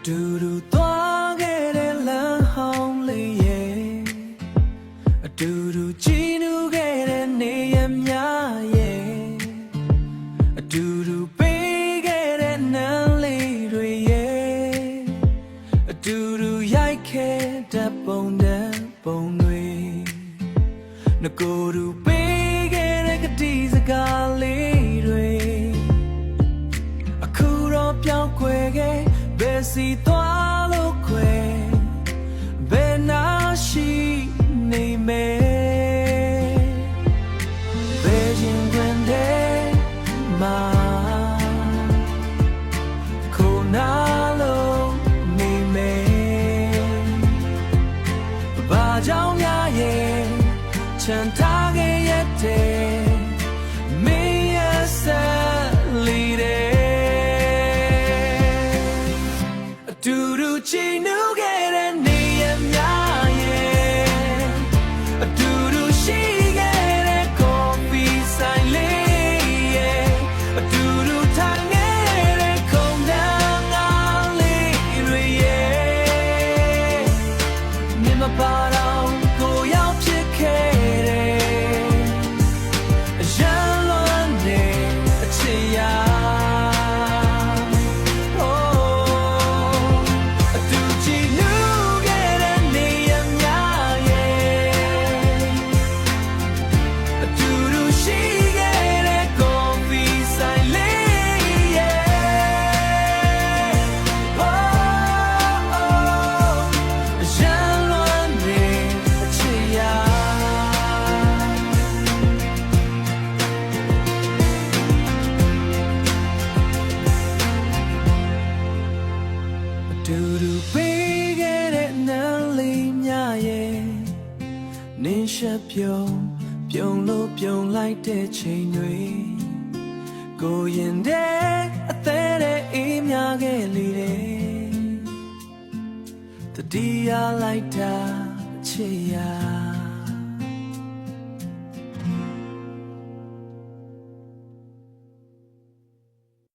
တူတူသွားခဲ့တဲ့လမ်းဟောင်းလေးရဲ့အတူတူကြည်နူးခဲ့တဲ့နေရများရဲ့အတူတူပေးခဲ့တဲ့နန်းလေးတွေရဲ့အတူတူရိုက်ခဲ့တဲ့ပုံတန်းပုံတွေငကိုယ်တူပေးခဲ့တဲ့ကတိစကားလေးတွေအခုတော့ပြောင်းခွဲခဲ့ဘယ်စီသွားလို့ခွဲဘယ်နာရှိနေမယ်ဘယ်ရင်တွင်တဲ့မှာခုနာလို့နေမယ်ဘာကြောင့်များရဲ့ချမ်းသာခဲ့ရတဲ့မင်းရဲ့ဆက်လီတဲ့အတူတူချီနူးခဲ့တဲ့နေရများရဲ့အတူတူရှိခဲ့တဲ့ coffee ဆိုင်လေးရဲ့အတူတူထိုင်ခဲ့တဲ့ခုံတန်းငါလေးတွေရဲ့မြင်မပါတော့ကိုရောက်ဖြစ်ခဲ့တဲ့အရန်လွန်တဲ့အချစ်ရာတူတူပေးခဲ့တဲ့နန်းလေးများရဲ့နင်းရှက်ပြုံလို့ပြုံလိုက်တဲ့ချိန်တွေကိုရင်တဲ့အသေးတဲ့အေးများခဲ့လေတဲ့တတိယလိုက်တာချစ်ရာ